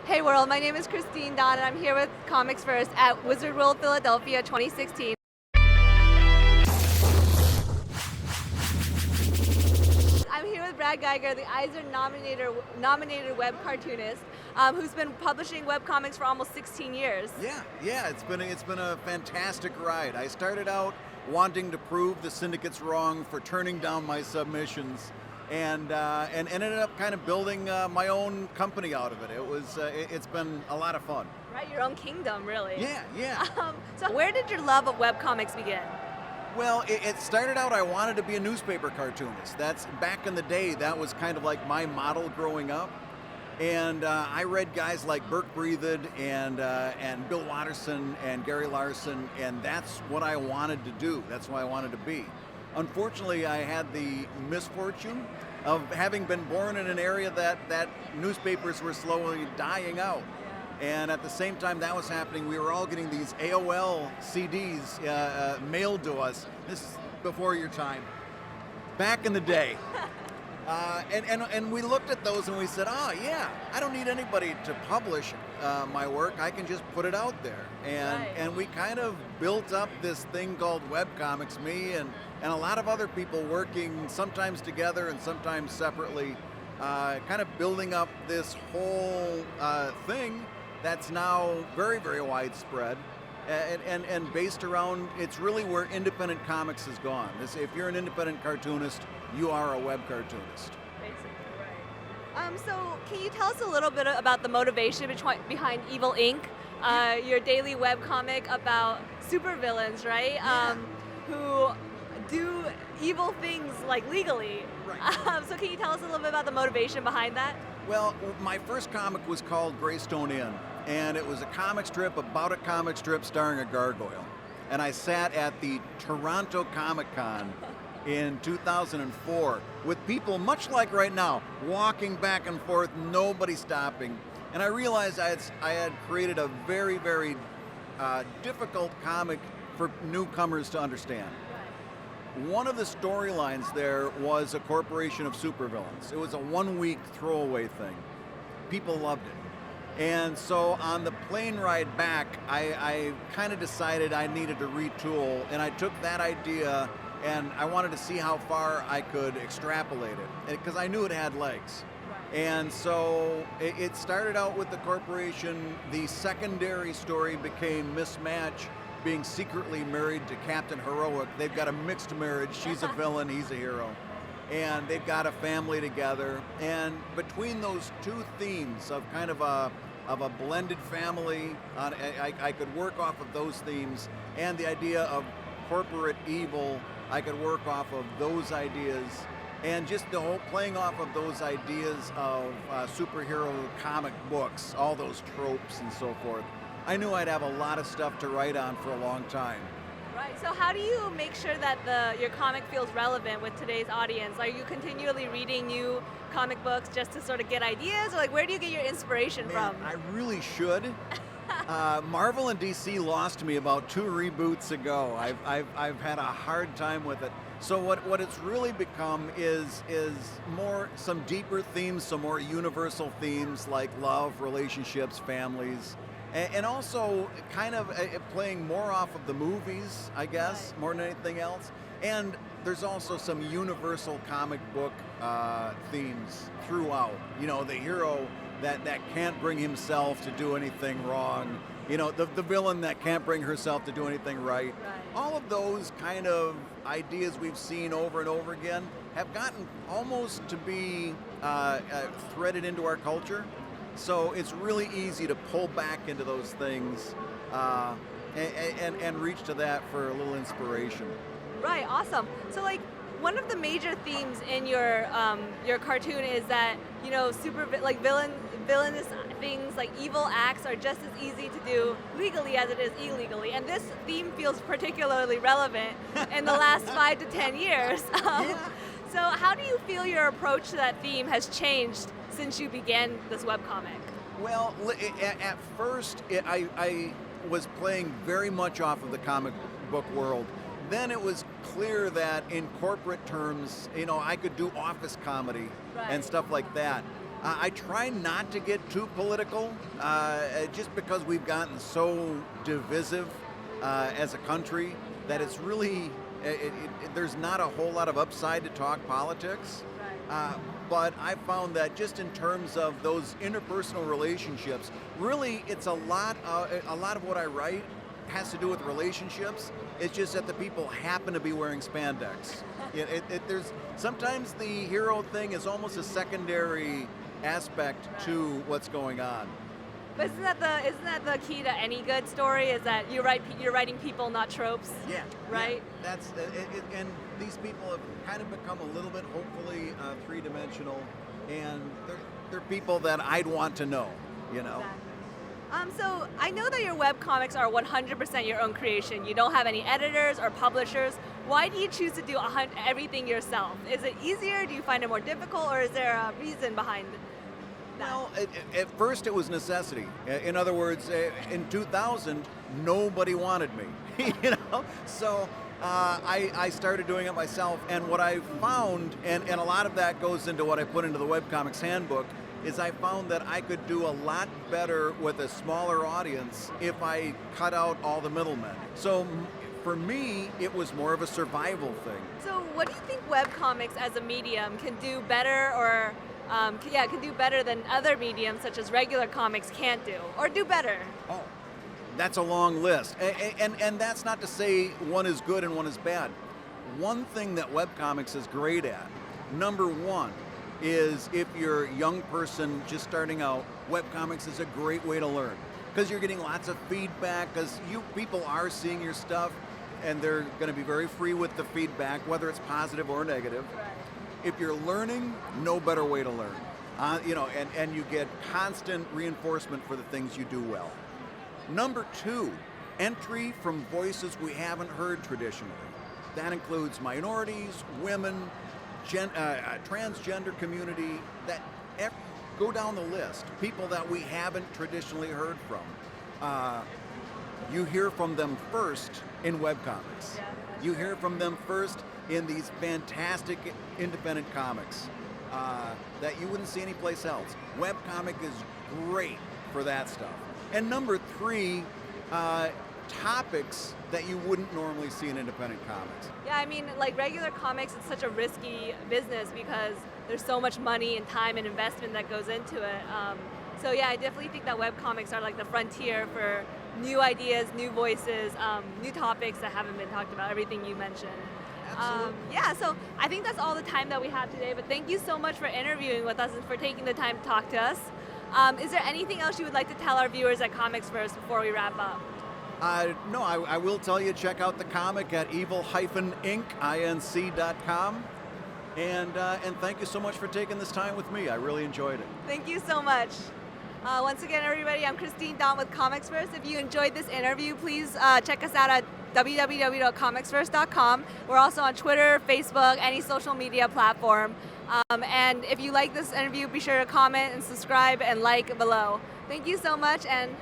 Hey world, my name is Kristine and I'm here with ComicsVerse at Wizard World Philadelphia 2016. I'm here with Brad Guigar, the Eisner-nominated web cartoonist, who's been publishing webcomics for almost 16 years. Yeah, it's been a fantastic ride. I started out wanting to prove the syndicates wrong for turning down my submissions, and ended up kind of building my own company out of it. It's been a lot of fun. Right, your own kingdom, really. Yeah. So where did your love of webcomics begin? Well, it started out, I wanted to be a newspaper cartoonist. That's back in the day, that was kind of like my model growing up. And I read guys like Burt Breathed and Bill Watterson and Gary Larson, and that's what I wanted to do. That's what I wanted to be. Unfortunately, I had the misfortune of having been born in an area that newspapers were slowly dying out. And at the same time that was happening, we were all getting these AOL CDs mailed to us. This is before your time. Back in the day. And we looked at those and we said, oh yeah, I don't need anybody to publish my work. I can just put it out there. And we kind of built up this thing called webcomics, me and a lot of other people working sometimes together and sometimes separately, kind of building up this whole thing that's now very, very widespread and based around, it's really where independent comics has gone. If you're an independent cartoonist, you are a web cartoonist. Basically, right. So can you tell us a little bit about the motivation behind Evil Inc., your daily webcomic about supervillains, right? Yeah. Who do evil things like legally. Right. So can you tell us a little bit about the motivation behind that? Well, my first comic was called GREYSTONE INN, and it was a comic strip about a comic strip starring a gargoyle. And I sat at the Toronto Comic Con in 2004 with people much like right now, walking back and forth, nobody stopping. And I realized I had created a very, very difficult comic for newcomers to understand. One of the storylines there was a corporation of supervillains. It was a one-week throwaway thing. People loved it. And so on the plane ride back, I kind of decided I needed to retool, and I took that idea and I wanted to see how far I could extrapolate it, because I knew it had legs. And so it started out with the corporation. The secondary story became Mismatch being secretly married to Captain Heroic. They've got a mixed marriage. She's a villain, he's a hero. And they've got a family together. And between those two themes of kind of a blended family, I could work off of those themes, and the idea of corporate evil, I could work off of those ideas, and just the whole playing off of those ideas of superhero comic books, all those tropes and so forth. I knew I'd have a lot of stuff to write on for a long time. Right, so how do you make sure that your comic feels relevant with today's audience? Are you continually reading new comic books just to sort of get ideas, or like where do you get your inspiration from? I really should. Marvel and DC lost me about 2 reboots ago. I've had a hard time with it. So what it's really become is more some deeper themes, some more universal themes like love, relationships, families. And also kind of playing more off of the movies, I guess, more than anything else. And there's also some universal comic book themes throughout. You know, the hero that can't bring himself to do anything wrong. You know, the villain that can't bring herself to do anything right. All of those kind of ideas we've seen over and over again have gotten almost to be threaded into our culture. So it's really easy to pull back into those things and reach to that for a little inspiration. Right, awesome. So like one of the major themes in your cartoon is that, you know, villainous things like evil acts are just as easy to do legally as it is illegally, and this theme feels particularly relevant in the last 5 to 10 years. So how do you feel your approach to that theme has changed since you began this webcomic? Well, at first I was playing very much off of the comic book world. Then it was clear that in corporate terms, you know, I could do office comedy and stuff like that. I try not to get too political, just because we've gotten so divisive as a country that it's really, there's not a whole lot of upside to talk politics. Right. But I found that just in terms of those interpersonal relationships, really it's a lot of what I write has to do with relationships. It's just that the people happen to be wearing spandex. There's sometimes the hero thing is almost a secondary aspect to what's going on. But isn't that the key to any good story? Is that you're writing people, not tropes? Yeah. Right. Yeah, that's and these people have kind of become a little bit, hopefully, three-dimensional, and they're people that I'd want to know. You know. Exactly. So I know that your webcomics are 100% your own creation. You don't have any editors or publishers. Why do you choose to do everything yourself? Is it easier? Do you find it more difficult, or is there a reason behind that? Well, at first it was necessity. In other words, in 2000, nobody wanted me, you know? So I started doing it myself, and what I found, and a lot of that goes into what I put into the webcomics handbook, is I found that I could do a lot better with a smaller audience if I cut out all the middlemen. So for me, it was more of a survival thing. So what do you think webcomics as a medium can do better, or can do better than other mediums such as regular comics can't do, or do better? Oh, that's a long list. And that's not to say one is good and one is bad. One thing that webcomics is great at, number one, is if you're a young person just starting out, webcomics is a great way to learn. Because you're getting lots of feedback, because people are seeing your stuff, and they're going to be very free with the feedback, whether it's positive or negative. Right. If you're learning, no better way to learn. And you get constant reinforcement for the things you do well. Number two, entry from voices we haven't heard traditionally. That includes minorities, women, transgender community, go down the list. People that we haven't traditionally heard from. You hear from them first in webcomics. Yeah. You hear from them first in these fantastic independent comics that you wouldn't see anyplace else. Webcomic is great for that stuff. And number three, topics that you wouldn't normally see in independent comics. Yeah, I mean, like regular comics, it's such a risky business because there's so much money and time and investment that goes into it. So yeah, I definitely think that webcomics are like the frontier for new ideas, new voices, new topics that haven't been talked about, everything you mentioned. Absolutely. Yeah, so I think that's all the time that we have today, but thank you so much for interviewing with us and for taking the time to talk to us. Is there anything else you would like to tell our viewers at ComicsVerse before we wrap up? No, I will tell you, check out the comic at evil-inc.com. And thank you so much for taking this time with me. I really enjoyed it. Thank you so much. Once again, everybody, I'm Kristine with ComicsVerse. If you enjoyed this interview, please check us out at www.comicsverse.com. We're also on Twitter, Facebook, any social media platform. And if you like this interview, be sure to comment and subscribe and like below. Thank you so much, and